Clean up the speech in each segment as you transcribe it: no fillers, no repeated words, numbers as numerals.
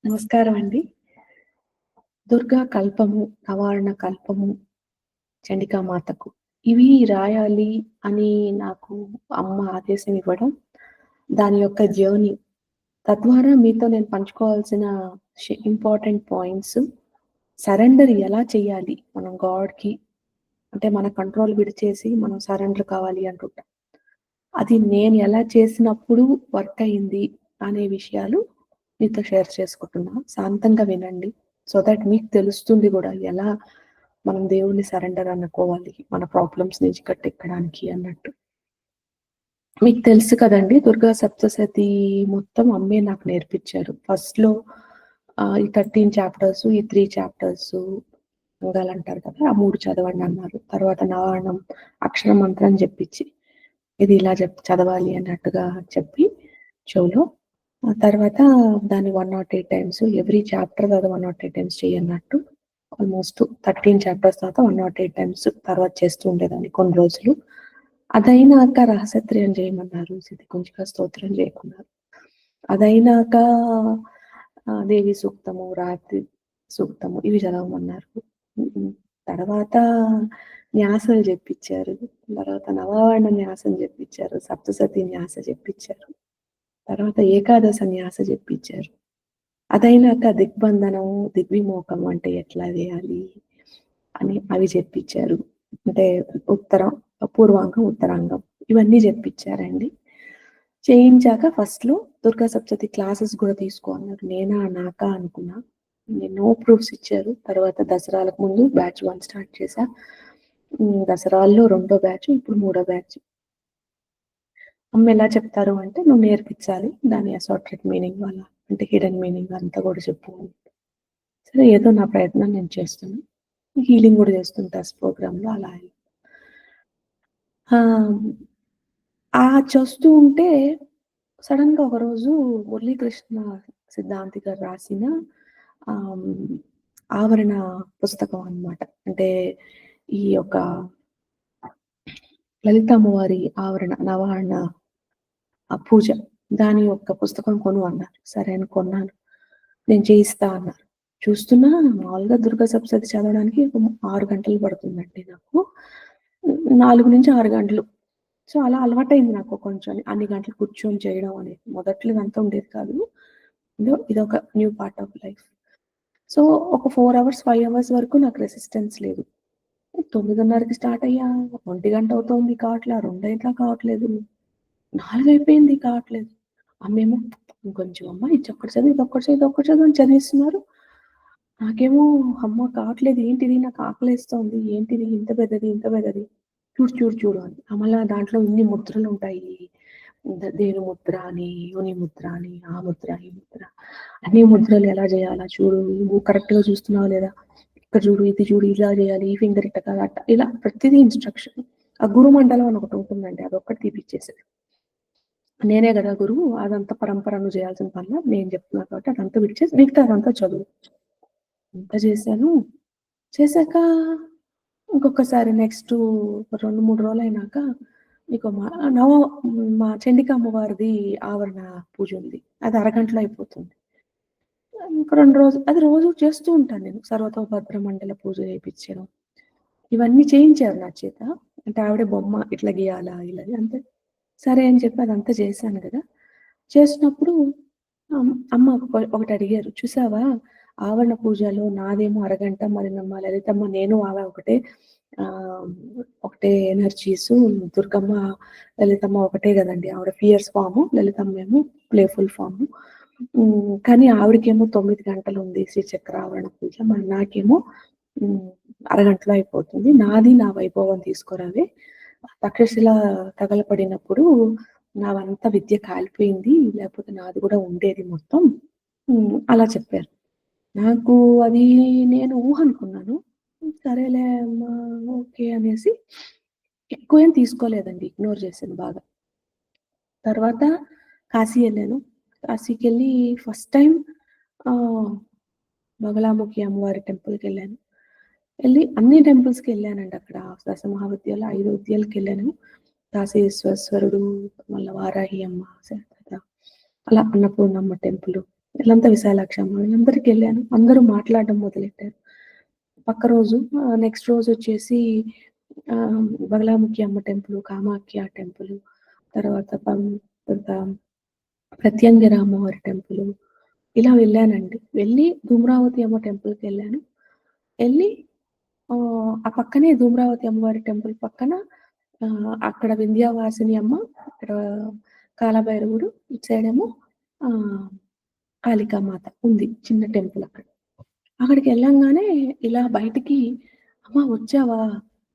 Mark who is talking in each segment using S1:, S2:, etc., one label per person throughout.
S1: నమస్కారం అండి. దుర్గా కల్పము, నవారణ కల్పము, చండికామాతకు ఇవి రాయాలి అని నాకు అమ్మ ఆదేశం ఇవ్వడం, దాని యొక్క జర్నీ తద్వారా మీతో నేను పంచుకోవాల్సిన ఇంపార్టెంట్ పాయింట్స్, సరెండర్ ఎలా చేయాలి మనం గాడ్‌కి, అంటే మన కంట్రోల్ విడిచేసి మనం సరెండర్ కావాలి అంటుంటాం. అది నేను ఎలా చేసినప్పుడు వర్క్ అయింది అనే విషయాలు మీతో షేర్ చేసుకుంటున్నా. శాంతంగా వినండి. సో దట్ మీకు తెలుస్తుంది గూడా ఎలా మనం దేవుడిని సరెండర్ అనుకోవాలి, మన ప్రాబ్లమ్స్ నుంచి గట్టెక్కడానికి అన్నట్టు. మీకు తెలుసు కదండీ! దుర్గా సప్తశతి మొత్తం అమ్మే నాకు నేర్పించారు. ఫస్ట్‌లో ఈ 13 చాప్టర్స్, ఈ 3 చాప్టర్స్ అంగాలంటారు కదా! ఆ 3 చదవండి అన్నారు. తర్వాత నవారణం అక్షర మంత్రం జెప్పించి, ఇది ఇలా చదవాలి అన్నట్టుగా చెప్పి చెవులో, ఆ తర్వాత దాన్ని 108 టైమ్స్ ఎవ్రీ చాప్టర్ తర్వాత 108 టైమ్స్ చెయ్యన్నట్టు. ఆల్మోస్ట్ 13 చాప్టర్స్ తర్వాత 108 టైమ్స్ తర్వాత చేస్తూ ఉండేదాన్ని కొన్ని రోజులు. అదయినాక రహస్యత్రయం చేయమన్నారు. సిద్ధికుంజిక స్తోత్రం చేయమన్నారు. అదయినాక దేవి సూక్తము, రాత్రి సూక్తము ఇవి చదవమన్నారు. తర్వాత న్యాసాలు జెప్పిచ్చారు. తర్వాత నవావరణ న్యాసం జెప్పిచ్చారు. సప్తసతి న్యాస జెప్పిచ్చారు. తర్వాత ఏకాదశ న్యాస జెప్పిచ్చారు. అదయినాక దిగ్బంధనం, దిగ్విమోకం అంటే ఎట్లా జేయాలి అని అవి జెప్పిచ్చారు. అంటే ఉత్తరం, పూర్వాంగం, ఉత్తరాంగం ఇవన్నీ జెప్పిచ్చారండి. చేయించాక ఫస్ట్‌లో దుర్గా సప్తశతి క్లాసెస్ గూడా తీసుకో అన్నారు. నేనా? నాకా? అనుకున్నా. ఎన్నో ప్రూఫ్స్ ఇచ్చారు. తర్వాత దసరాలకు ముందు బ్యాచ్ 1 స్టార్ట్ చేశా. దసరాల్లో రెండో బ్యాచ్, ఇప్పుడు మూడో బ్యాచ్. అమ్మ ఎలా చెప్తారు అంటే, "నువ్వు నేర్పించాలి. దాని ఎసోటరిక్ మీనింగ్ వల్ల, అంటే హిడెన్ మీనింగ్ అంతా గూడా చెప్పు." సరే ఏదో నా ప్రయత్నం నేను చేస్తున్నా. హీలింగ్ గూడా చేస్తుంటా ప్రోగ్రామ్‌లో అలా. చేస్తూ ఉంటే సడెన్‌గా ఒకరోజు మురళీకృష్ణ సిద్ధాంతి గారు రాసిన ఆహ్, ఆవరణ పుస్తకం అన్నమాట. అంటే ఈ యొక్క లలిత అమ్మవారి ఆవరణ, నవారణ పూజ. దాని యొక్క పుస్తకం కొను అన్నారు. సరే అని కొన్నాను. నేను చేయిస్తా అన్నారు. చూస్తున్నా మామూలుగా దుర్గా సప్తశతి చదవడానికి 6 గంటలు పడుతుందండి నాకు. 4-6 గంటలు. సో, అలా అలవాటయింది నాకు కొంచెం. అన్ని గంటలు కూర్చొని చేయడం అనేది. మొదట్లో ఇదంతా ఉండేది కాదు. ఇదొక new part of life. So, ఒక 4 అవర్స్, 5 అవర్స్ వరకు నాకు రెసిస్టెన్స్ లేదు. 9:30కి స్టార్ట్ అయ్యా. 1 అవుతోంది కావట్లా, 2 కావట్లేదు. 4 అయిపోయింది కావట్లేదు. అమ్మేమో ఇంకొంచెం అమ్మ ఇదొక్కటి చదువు, ఇదొక్కటి చదువు, ఇదొక్కటి చదువు అని చదివిస్తున్నారు. నాకేమో అమ్మ కావట్లేదు ఏంటిది? నాకు ఆకలేస్తోంది. ఏంటిది ఇంత పెద్దది, ఇంత పెద్దది. చూడు, చూడు, చూడు అని. మళ్ళా దాంట్లో ఇన్ని ముద్రలుంటాయి. దేని ముద్ర అని, యోని ముద్ర అని, ఆ ముద్ర, ఈ ముద్ర. అన్ని ముద్రలు ఎలా చేయాలా చూడు. నువ్వు కరెక్ట్‌గా చూస్తున్నావా లేదా? ఇక్కడ చూడు, ఇది చూడు, ఇలా చేయాలి. ఈ ఫింగర్ ఇట్ట కాదు అట్ట. ఇలా ప్రతిదీ ఇన్‌స్ట్రక్షన్. ఆ గురుమండలం అని ఒకటి ఉంటుందండి. అదొక్కటి తీపిచ్చేసేది. నేనే గదా గురువు. అదంతా పరంపర నువ్వు చేయాల్సిన పనిలా. నేను చెప్తున్నా కాబట్టి అదంతా విడిచేసి మిగతాదంతా చదువు. ఇంత చేశాను. చేశాక ఇంకొకసారి నెక్స్టు 2, 3 రోజులయినాక మీకు మా చండిక అమ్మవారిది ఆవరణ పూజ ఉంది. అది అరగంటలో అయిపోతుంది. ఇంక 2 రోజులు అది రోజు చేస్తూ ఉంటాను నేను. సర్వతోభద్ర మండల పూజ చేపిచ్చడం. ఇవన్నీ చేయించారు నా చేత. అంటే ఆవిడే బొమ్మ ఇట్లా గీయాలా ఇలా అంతే. సరే అని చెప్పి అదంతా చేశాను గదా! చేసినప్పుడు అమ్మ ఒకటడిగారు. చూసావా ఆవరణ పూజలో నాదేమో అరగంట, మరి మా లలితమ్మ నేను ఆమె ఒకటే ఆహ్, ఒకటే ఎనర్జీసు. దుర్గమ్మ, లలితమ్మ ఒకటే గదండీ. ఆవిడ ఫియర్స్ ఫార్ము, లలితమ్మేమో ప్లేఫుల్ ఫార్ము. కానీ ఆవిడకేమో 9 గంటలుంది శ్రీచక్ర ఆవరణ పూజ. మరి నాకేమో హ్మ్. అరగంటలో అయిపోతుంది. నాది నా వైభవం తీసుకురావే. తక్షశిల తగలపడినప్పుడు నావంతా విద్య కాలిపోయింది. లేకపోతే నాది గూడా ఉండేది మొత్తం. అలా చెప్పారు. నాకు అది నేను ఊహ అనుకున్నాను. సరేలే అమ్మా! ఓకే అనేసి ఎక్కువేం తీసుకోలేదండి. ఇగ్నోర్ చేశాను బాగా. తర్వాత కాశీ ఎళ్ళాను. కాశీకెళ్ళి ఫస్ట్ టైమ్ ఆహ్, బగలాముఖి అమ్మవారి టెంపుల్‌కెళ్ళాను. అన్ని టెంపుల్స్‌కెళ్ళానండి అక్కడ. దశమహావిద్యలు, 5 విద్యలకెళ్ళాను. కాశీ విశ్వేశ్వరుడు, మళ్ళా వారాహి అమ్మ, శారద, అలా అన్నపూర్ణమ్మ టెంపులు. వీళ్ళంతా విశాలాక్షమ్మ వీళ్ళందరికెళ్ళాను. అందరూ మాట్లాడడం మొదలెట్టారు. పక్క రోజు నెక్స్ట్ రోజొచ్చేసి బగలాముఖి అమ్మ టెంపులు, కామాఖ్య టెంపులు, తర్వాత తర్వాత ప్రత్యంగిర అమ్మవారి టెంపులు ఇలా వెళ్ళానండి. వెళ్ళి ధూమ్రావతి అమ్మ టెంపుల్‌కెళ్ళాను. ఎళ్లి ఆ పక్కనే ధూమ్రావతి అమ్మవారి టెంపుల్ పక్కన అక్కడ వింధ్యావాసిని అమ్మ, ఇక్కడ కాలభైరవుడు, ఇటు సైడేమో ఆహ్, కాళికామాత ఉంది. చిన్న టెంపుల్ అక్కడ. అక్కడికెళ్ళంగానే ఇలా బయటికి "అమ్మ వచ్చావా?"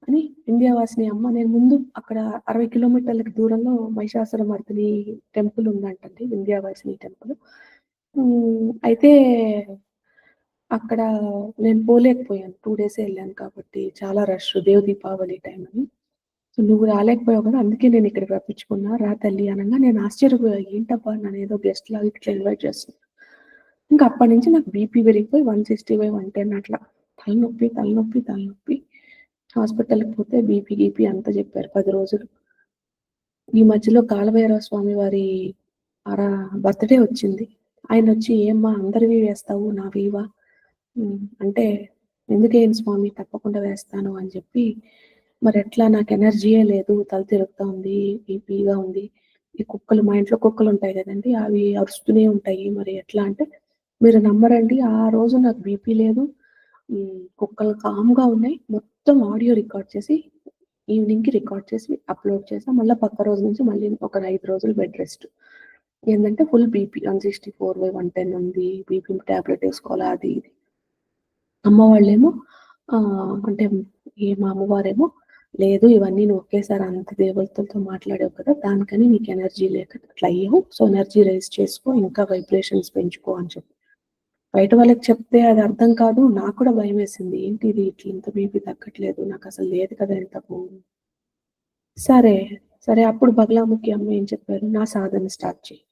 S1: అని వింధ్యావాసిని అమ్మ నేను ముందు అక్కడ 60 కిలోమీటర్లకి దూరంలో మహిషాసురమర్దిని టెంపుల్ ఉందంటండి. వింధ్యావాసిని టెంపుల్. అయితే అక్కడ నేను పోలేకపోయాను. 2 డేసే ఎళ్ళాను కాబట్టి చాలా రష్ దేవ్ దీపావళి టైం అని. సో, "నువ్వు రాలేకపోయావు కదా! అందుకే నేను ఇక్కడికి రప్పించుకున్నా. రా తల్లి" అనంగా నేను ఆశ్చర్యపోయా. ఏంటబ్బా నన్నేదో గెస్ట్‌లాగా ఇట్లా ఇన్వైట్ చేస్తున్నారు. ఇంక అప్పటినుంచి నాకు బీపీ పెరిగిపోయి 160/110 అట్లా. తలనొప్పి, తలనొప్పి, తలనొప్పి. హాస్పిటల్‌కి పోతే బీపీ, గీపీ అంతా చెప్పారు 10 రోజులు. ఈ మధ్యలో కాలభైరవ స్వామి వారి అరా బర్త్‌డే వచ్చింది. ఆయనొచ్చి "ఏమ్మా అందరివి వేస్తావు నావివా?" అంటే "ఎందుకేయను స్వామి తప్పకుండా వేస్తాను" అని చెప్పి, మరెట్లా నాకు ఎనర్జీయే లేదు. తల తిరుగుతా ఉంది. బీపీగా ఉంది. ఈ కుక్కలు మా ఇంట్లో కుక్కలుంటాయి గదండీ! అవి అరుస్తూనే ఉంటాయి. మరి ఎట్లా అంటే, మీరు నమ్మరండి ఆ రోజు నాకు బీపీ లేదు. కుక్కలు కామ్‌గా ఉన్నాయి. మొత్తం ఆడియో రికార్డ్ చేసి ఈవినింగ్‌కి రికార్డ్ చేసి అప్‌లోడ్ చేశా. మళ్ళా పక్క రోజు నుంచి మళ్ళీ ఒక 5 రోజులు బెడ్ రెస్ట్. ఏందంటే ఫుల్ బీపీ 164/110 ఉంది. బీపీ టాబ్లెట్ ఏసుకోవాలా అది ఇది. అమ్మ వాళ్ళేమో అంటే మా అమ్మవారేమో లేదు ఇవన్నీ నువ్వు ఒకేసారి అంత దేవతలతో మాట్లాడావు కదా! దానికని నీకు ఎనర్జీ లేక అట్లా అయ్యావు. సో, ఎనర్జీ రైజ్ చేసుకో ఇంకా వైబ్రేషన్స్ పెంచుకో అని చెప్పి. బయట వాళ్ళకి చెప్తే అది అర్థం కాదు. నాకు కూడా భయమేసింది. ఏంటిది ఇట్లా ఇంత బీపీ తగ్గట్లేదు. నాకసలు లేదు కదా ఇంతకు. సరే, సరే అప్పుడు బగలాముఖి అమ్మ ఏం చెప్పారు, నా సాధన స్టార్ట్ చెయ్యి.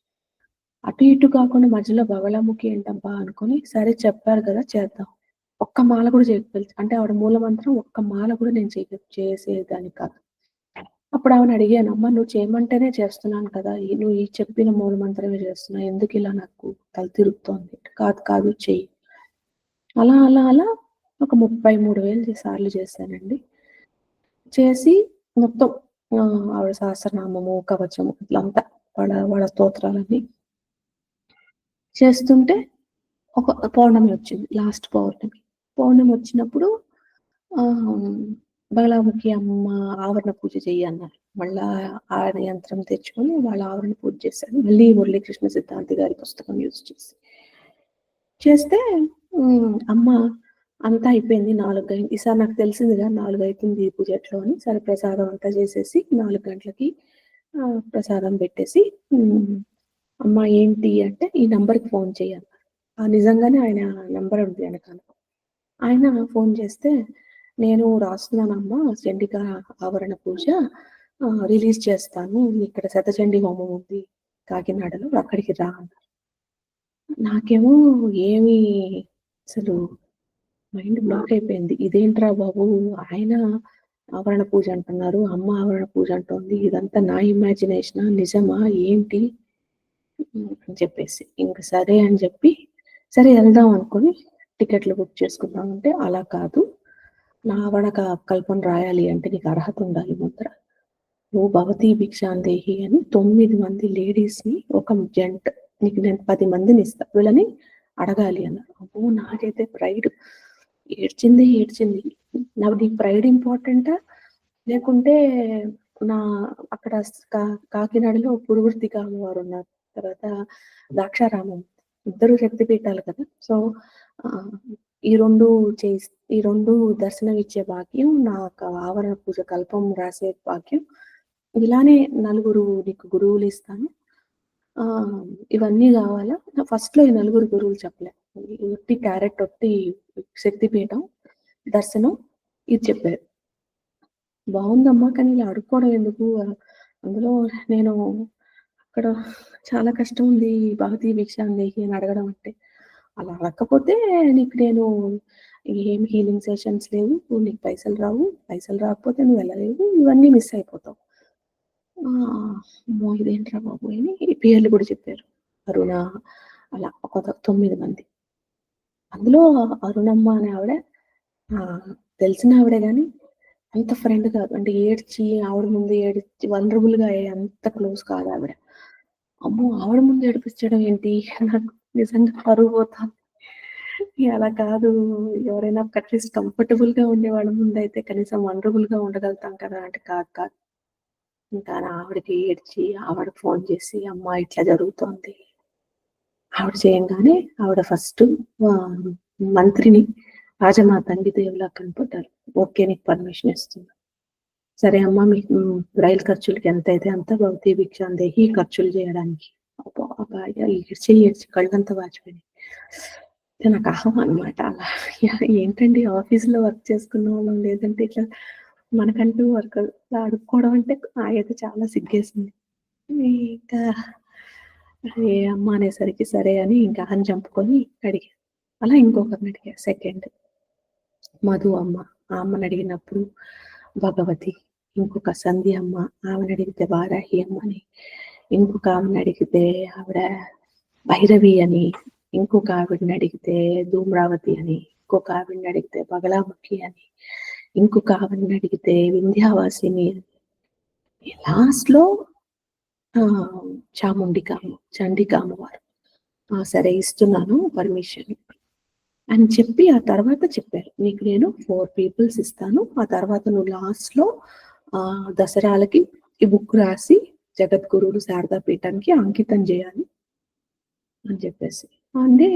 S1: అటు ఇటు కాకుండా మధ్యలో బగలాముఖి ఏంటబ్బా అనుకోని, సరే చెప్పారు కదా చేద్దాం. ఒక్క మాల కూడా చేయకపోతే అంటే ఆవిడ మూలమంత్రం ఒక్క మాల కూడా నేను చేసేదాన్ని కాదు. అప్పుడు ఆమెని అడిగాను, "అమ్మ నువ్వు చేయమంటేనే చేస్తున్నాను కదా! నువ్వు ఈ చెప్పిన మూలమంత్రమే చేస్తున్నా. ఎందుకిలా నాకు తల తిరుగుతోంది?" "కాదు, కాదు చెయ్యి." అలా, అలా, అలా ఒక 33,000 సార్లు చేశానండి. చేసి మొత్తం ఆవిడ సహస్రనామము, కవచము ఇట్లంతా వాళ్ళ స్తోత్రాలన్నీ చేస్తుంటే ఒక పౌర్ణమి వచ్చింది. లాస్ట్ పౌర్ణమి. పౌర్ణమి వచ్చినప్పుడు ఆహ్, బగలాముఖి అమ్మ ఆవరణ పూజ చెయ్యన్నారు. మళ్ళా ఆ యంత్రం తెచ్చుకొని వాళ్ళ ఆవరణ పూజ చేశాను. మళ్ళీ మురళీకృష్ణ సిద్ధాంతి గారి పుస్తకం యూజ్ చేసి. చేస్తే అమ్మ అంతా అయిపోయింది 4 అయింది. ఈసారి నాకు తెలిసిందిగా 4 అయితుంది పూజ ఎట్లో అని. సరే ప్రసాదం అంతా చేసేసి 4 గంటలకి ప్రసాదం పెట్టేసి అమ్మ ఏంటి అంటే, "ఈ నంబర్‌కి ఫోన్ చెయ్యి" అన్నారు. నిజంగానే ఆయన నంబర్ ఉంది వెనకాల. ఆయన ఫోన్ చేస్తే, "నేను రాస్తున్నానమ్మా చండికా ఆవరణ పూజ రిలీజ్ చేస్తాను. ఇక్కడ శతచండీ హోమం ఉంది కాకినాడలో అక్కడికి రా" అన్నారు. నాకేమో ఏమి అసలు మైండ్ బ్లాక్ అయిపోయింది. ఇదేంట్రా బాబు! ఆయన ఆవరణ పూజ అంటున్నారు. అమ్మ ఆవరణ పూజ అంటోంది. ఇదంతా నా ఇమాజినేషనా? నిజమా? ఏంటి? అని చెప్పేసి. ఇంక సరే అని చెప్పి, సరే ఎళ్దాం అనుకోని టికెట్లు బుక్ చేసుకుందామంటే, అలా కాదు. నా ఆవరణ కల్పన రాయాలి అంటే నీకు అర్హత ఉండాలి ముందర. నువ్వు భవతి భిక్షాందేహి అని 9 మంది లేడీస్‌ని ఒక జెంట్ నీకు నేను 10 మందినిస్తా. వీళ్ళని అడగాలి అన్నారు. అమ్మో! నాకైతే ప్రైడ్ ఏడ్చింది, ఏడ్చింది. నాకు నీకు ప్రైడ్ ఇంపార్టెంటా? లేకుంటే నా అక్కడ కాకినాడలో పురుహూర్తిక అమ్మవారున్నారు. తర్వాత ద్రాక్షారామం. ఇద్దరు శక్తిపీఠాలు కదా! సో, ఆహ్, ఈ 2 చేస్ ఈ 2 దర్శనం ఇచ్చే భాగ్యం, నాకు ఆవరణ పూజ కల్పం రాసే భాగ్యం. ఇలానే నలుగురు నీకు గురువులిస్తాను. ఆహ్, ఇవన్నీ గావాలా? ఫస్ట్‌లో ఈ నలుగురు గురువులు చెప్పలే. ఉట్టి క్యారెట్ ఒట్టి శక్తిపీఠం, దర్శనం ఇది చెప్పారు. బావుందమ్మా! కానీ ఇలా అడుక్కోవడం ఎందుకు? అందులో నేను అక్కడ చాలా కష్టం ఉంది. భవతి భిక్షాందేహి అని అడగడం అంటే. అలా అడగకపోతే నీకు నేను ఏం హీలింగ్ సెషన్స్ లేవు. నీకు పైసలు రావు. పైసలు రాకపోతే నువ్వు వెళ్ళలేవు. ఇవన్నీ మిస్ అయిపోతావు. ఆ! అమ్మో! ఇదేంట్రా బాబు! అని ఈ పేర్లు కూడా చెప్పారు. అరుణ, అలా ఒక 9 మంది. అందులో అరుణమ్మ అనే ఆవిడ తెలిసిన ఆవిడే గాని, అంత ఫ్రెండ్ కాదు. అంటే ఏడ్చి ఆవిడ ముందు ఏడ్చి వల్నరబుల్‌గా అయ్యే అంత క్లోజ్ కాదావిడ. అమ్మో! ఆవిడ ముందు ఏడిపించడం ఏంటి? నాకు నిజంగా పరువు పోతాంది. అలా కాదు. ఎవరైనా అట్‌లీస్ట్ కంఫర్టబుల్‌గా ఉండే వాళ్ళ ముందయితే కనీసం వల్నరబుల్‌గా ఉండగలుగుతాం కదా! అంటే కాదు కాదు. ఇంకా ఆవిడకి ఏడ్చి, ఆవిడకి ఫోను చేసి, "అమ్మ ఇట్లా జరుగుతోంది." ఆవిడ చేయంగానే ఆవిడ ఫస్టు ఆహ్, మంత్రిని రాజమాత దేవులా కనపడ్డారు. "ఓకే. నీకు పర్మిషన్ ఇస్తున్నా." "సరే అమ్మా మీకు రైలు ఖర్చులకి ఎంతైతే అంత భవతి భిక్షాందేహి ఖర్చులు చేయడానికి." అబ్బా! బాగా ఏడ్చి ఏడ్చి కళ్ళంతా వాచిపోయినాయి. నాకు అహం అనమాట. అలా ఏంటండి ఆఫీస్‌లో వర్క్ చేసుకున్నవాళ్ళం లేదంటే ఇట్లా మనకంటూ వర్క్ అలా అడుక్కోవడం అంటే నాకైతే చాలా సిగ్గేసింది. ఇంకా ఏ అమ్మ అనేసరికి సరే అని ఇంకా అహం చంపుకొని అడిగా. అలా ఇంకొకరిని అడిగా సెకండ్ మధు అమ్మ. ఆ అమ్మనడిగినప్పుడు భగవతి, ఇంకొక సంధ్య అమ్మ, ఆమెనడిగితే వారాహి అమ్మని, ఇంకొక ఆమెనడిగితే ఆవిడ భైరవి అని, ఇంకొక ఆవిడనడిగితే ధూమ్రావతి అని, ఇంకొక ఆవిడనడిగితే బగలాముఖి అని, ఇంకొక ఆవిడనడిగితే వింధ్యావాసిని అని. లాస్ట్‌లో చాముండికామ, చండిక అమ్మవారు. ఆ! సరే ఇస్తున్నాను పర్మిషన్ అని చెప్పి ఆ తర్వాత చెప్పారు. నీకు నేను 4 పీపుల్స్ ఇస్తాను. ఆ తర్వాత నువ్వు లాస్ట్‌లో దసరాలకి ఈ బుక్ రాసి జగద్గురువులు శారదా పీఠానికి అంకితం జేయాలి అని చెప్పేసి. అంటే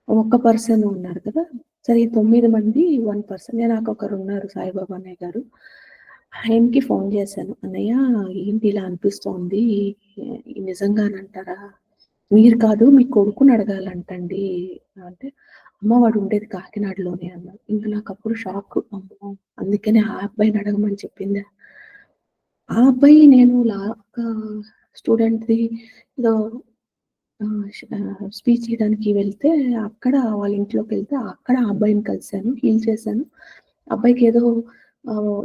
S1: ఒక్క పర్సన్ ఉన్నారు కదా! సరే ఈ 9 మంది 1 పర్సన్. నాకొకరున్నారు సాయిబాబా అన్నయ్య గారు. ఆయనకి ఫోను చేశాను. "అన్నయ్య ఏంటి ఇలా అనిపిస్తోంది. నిజంగానంటారా? మీరు కాదు మీ కొడుకుని అడగాలంటండి." అంటే, "అమ్మ వాడుండేది కాకినాడలోనే" అన్నారు. ఇంక నాకప్పుడు షాకు. అమ్మో! అందుకనే ఆ అబ్బాయిని అడగమని చెప్పిందా? ఆ అబ్బాయి నేను ఒక స్టూడెంట్‌ది ఏదో స్పీచ్ ఇయడానికి వెళ్తే అక్కడ వాళ్ళ ఇంట్లోకెళ్తే అక్కడ ఆ అబ్బాయిని కలిసాను. హీల్ చేశాను. అబ్బాయికేదో ఆహ్,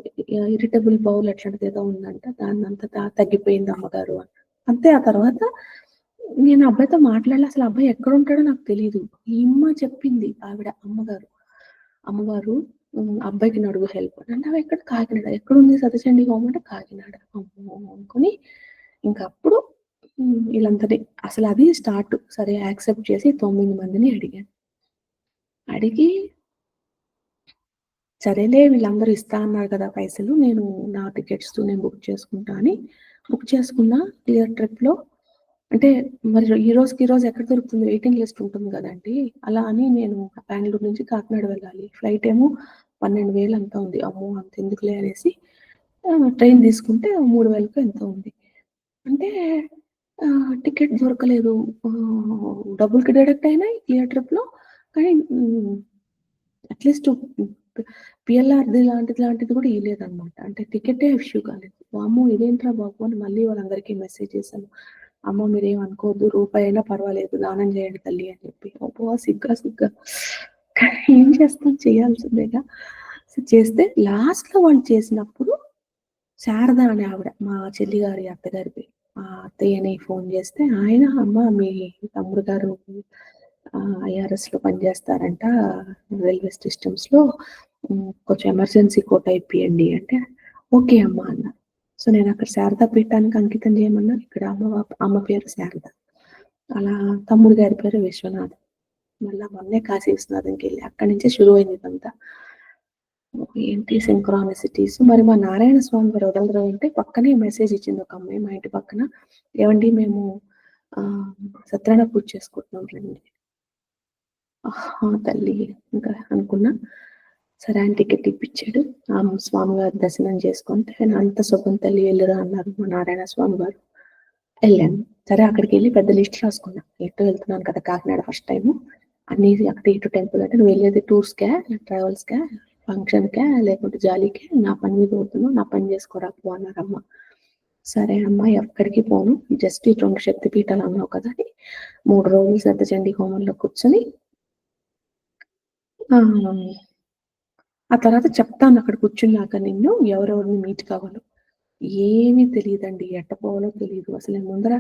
S1: ఇరిటబుల్ బౌల్ అట్లాంటిదేదో ఉందంట. దాన్నంతా తగ్గిపోయింది అమ్మగారు అని. అంతే ఆ తర్వాత నేను ఆ అబ్బాయితో మాట్లాడలే. అసలు ఆ అబ్బాయి ఎక్కడుంటాడో నాకు తెలీదు. ఈమె చెప్పింది ఆవిడ అమ్మగారు. అమ్మవారు అబ్బాయికి నడుగు హెల్ప్ అని. అంటే ఎక్కడ కాకినాడ. ఎక్కడుంది సతీష్ హోమ్ అంటే కాకినాడ. అమ్మో! అనుకోని ఇంకప్పుడు ఈళ్ళందరిని అసలది స్టార్ట్. సరే యాక్సెప్ట్ చేసి 9 మందిని అడిగాను. అడిగి సరేలే వీళ్ళందరూ ఇస్తా అన్నారు కదా పైసలు. నా టికెట్స్ నేను బుక్ చేసుకుంటా అని బుక్ చేసుకున్నా. క్లియర్ ట్రిప్‌లో అంటే మరి ఈ రోజుకి ఈ రోజు ఎక్కడ దొరుకుతుంది? వెయిటింగ్ లిస్ట్ ఉంటుంది గదండీ! అలా అని నేను బెంగుళూరు నుంచి కాకినాడ వెళ్ళాలి. ఫ్లైట్ ఏమో 12,000 ఎంతో ఉంది. అమ్మో! అంతెందుకులే అనేసి ట్రైన్ తీసుకుంటే 3,000కో ఎంతో ఉంది. అంటే టికెట్ దొరకలేదు. డబ్బులకి డిడక్ట్ అయినాయి క్లియర్ ట్రిప్‌లో. కానీ అట్‌లీస్ట్ లాంటిది కూడా ఇయలేదనమాట. అంటే టికెటే ఇష్యూ కాలేదు. వామ్మో! ఇదేంట్రా బాబు అని మళ్ళీ వాళ్ళందరికీ మెసేజ్ చేశాను. అమ్మ మీరేం అనుకోవద్దు. రూపాయైనా పర్వాలేదు. దానం చేయండి తల్లి అని చెప్పి. అబ్బా! సిగ్గా. కానీ ఏం చేస్తాం చేయాల్సిందేగా. సో, చేస్తే లాస్ట్‌లో వాళ్ళు చేసినప్పుడు శారద అనే ఆవిడ మా చెల్లి గారి అత్తగారి పేరు. ఆ అత్తయ్యని ఫోను చేస్తే ఆయన "అమ్మ మీ తమ్ముడు గారు ఐఆర్ఎస్‌లో పనిచేస్తారంట రైల్వే సిస్టమ్స్‌లో కొంచెం ఎమర్జెన్సీ కోటా ఇప్పియండి" అంటే "ఓకే అమ్మ" అన్నా. సో, నేనక్కడ శారదా పీఠానికి అంకితం చేయమన్నారు. ఇక్కడ అమ్మ పేరు శారద. అలా తమ్ముడు గారి పేరు విశ్వనాథ్. మళ్ళా మొన్నే కాశీ విశ్వనాథంకెళ్ళి అక్కడి నుంచే షురువయింది ఇదంతా. ఏంటి సింక్రానిసిటీస్. మరి మా నారాయణ స్వామి వారు వదలరు పక్కనే మెసేజ్ ఇచ్చింది ఒక అమ్మాయి మా ఇంటి పక్కన. ఏవండీ మేము ఆహ్, సత్యనారాయణ పూజ చేసుకుంటున్నాం రండి. ఆహా! తల్లి ఇంకా అనుకున్నా. సరే ఆయన టికెట్ ఇప్పిచ్చాడు. స్వామివారి దర్శనం చేసుకుంటే ఆయన అంత శుభం తల్లి ఎళ్ళిరా అన్నారు మా నారాయణ స్వామి వారు. ఎళ్ళాను. సరే అక్కడికెళ్ళి పెద్ద లిస్ట్ రాసుకున్నా. ఎటో వెళ్తున్నాను కదా! Kakinada first time. అన్నీ అటు ఇటు టెంపుల్ అంటే "నువ్వెళ్ళేది టూర్స్‌కా? ట్రావెల్స్‌కా? ఫంక్షన్‌కా? లేకుంటే జాలీకా? నా పని మీద పోతున్నావు. నా పని చేసుకోరా పో" అన్నారమ్మ. సరే అమ్మ ఎక్కడికి పోను. జస్ట్ ఈ 2 శక్తి పీఠాలు అన్నావు కదా! అని 3 రోజులు శతచండీ హోమంలో కూర్చొని ఆహ్, ఆ తర్వాత చెప్తాను అక్కడ కూర్చున్నాక నిన్ను ఎవరెవరిని మీట్ కావాలో. ఏమీ తెలీదండి. ఎట్ట పోవాలో తెలీదు. అసలు నేను ముందర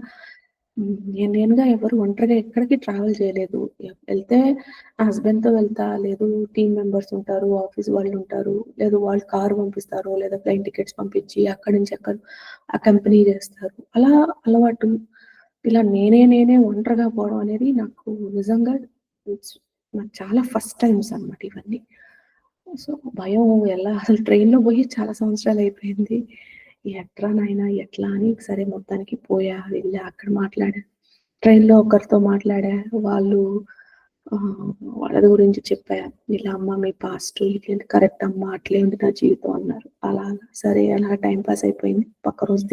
S1: నేనుగా ఎవరు ఒంటరిగా ఎక్కడికి ట్రావెల్ చేయలేదు. ఎళ్తే నా హస్బెండ్‌తో వెళ్తా, లేదు టీమ్ మెంబర్స్ ఉంటారు, ఆఫీస్ వాళ్ళుంటారు, లేదు వాళ్ళు కారు పంపిస్తారు, లేదా ప్లేన్ టికెట్స్ పంపించి అక్కడి నుంచి అకంపెనీ చేస్తారు. అలా అలవాటు. ఇలా నేనే ఒంటరిగా పోవడం అనేది నాకు నిజంగా ఇట్స్ నాకు చాలా ఫస్ట్ టైమ్స్ అన్నమాట ఇవన్నీ. సో, భయం ఎలా అసలు ట్రైన్‌లో పోయి చాలా సంవత్సరాలయిపోయింది. ఎట్రా నాయనా ఎట్లా అని సరే మొత్తానికి పోయా, వెళ్ళా, అక్కడ మాట్లాడా. ట్రైన్‌లో ఒకరితో మాట్లాడా. వాళ్ళు ఆహ్, వాళ్ళ గురించి చెప్పా. ఇలా అమ్మ మీ పాస్ట్ ఇట్లా కరెక్ట్ అమ్మ అట్లే ఉంది నా జీవితం అన్నారు. అలా అలా సరే అలా టైమ్ పాస్ అయిపోయింది. పక్క రోజు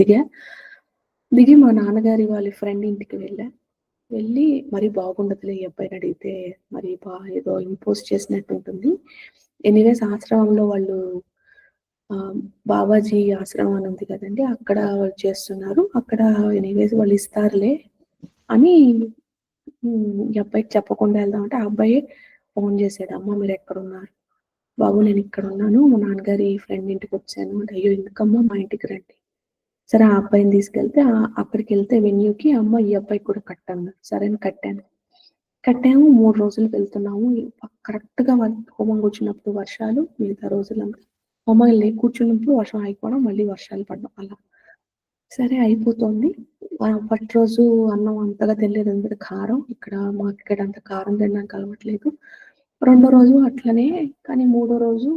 S1: దిగి మా నాన్నగారి వాళ్ళ ఫ్రెండ్ ఇంటికి వెళ్ళా. వెళ్ళి మరి బాగుండదులే ఈ అబ్బాయినడిగితే మరి ఏదో ఇంపోజ్ చేసినట్టుంటుంది. ఎనీవేస్ ఆశ్రమంలో వాళ్ళు ఆహ్, బాబాజీ ఆశ్రమం అని ఉంది కదండీ! అక్కడ వాళ్ళు చేస్తున్నారు. అక్కడ ఎనీవేస్ వాళ్ళు ఇస్తారులే అని ఈ అబ్బాయికి చెప్పకుండా ఎళ్దామంటే ఆ అబ్బాయే ఫోను చేసాడు. అమ్మ మీరెక్కడున్నారు? బాబు నేనిక్కడున్నాను. మా నాన్నగారి ఫ్రెండ్ ఇంటికొచ్చాను అంటే, అయ్యో! ఎందుకమ్మా మా ఇంటికి రండి. సరే ఆ అబ్బాయిని తీసుకెళ్తే అక్కడికెళ్తే వెన్యూకి అమ్మ ఈ అబ్బాయికి కూడా కట్టన్నారు. సరే అని కట్టాను. కట్టాము 3 రోజులు వెళ్తున్నాము. కరెక్ట్‌గా హోమం కూర్చున్నప్పుడు వర్షాలు, మిగతా రోజులంతా హోమం కూర్చున్నప్పుడు వర్షం ఆగిపోవడం, మళ్ళీ వర్షాలు పడడం అలా. సరే అయిపోతోంది. ఫస్ట్ రోజు అన్నం అంతగా తినలేదు. ఎందుకంటే కారం. మాకిక్కడ అంత కారం తినడానికి అలవాట్లేదు. రెండో రోజు అట్లనే. కానీ మూడో రోజు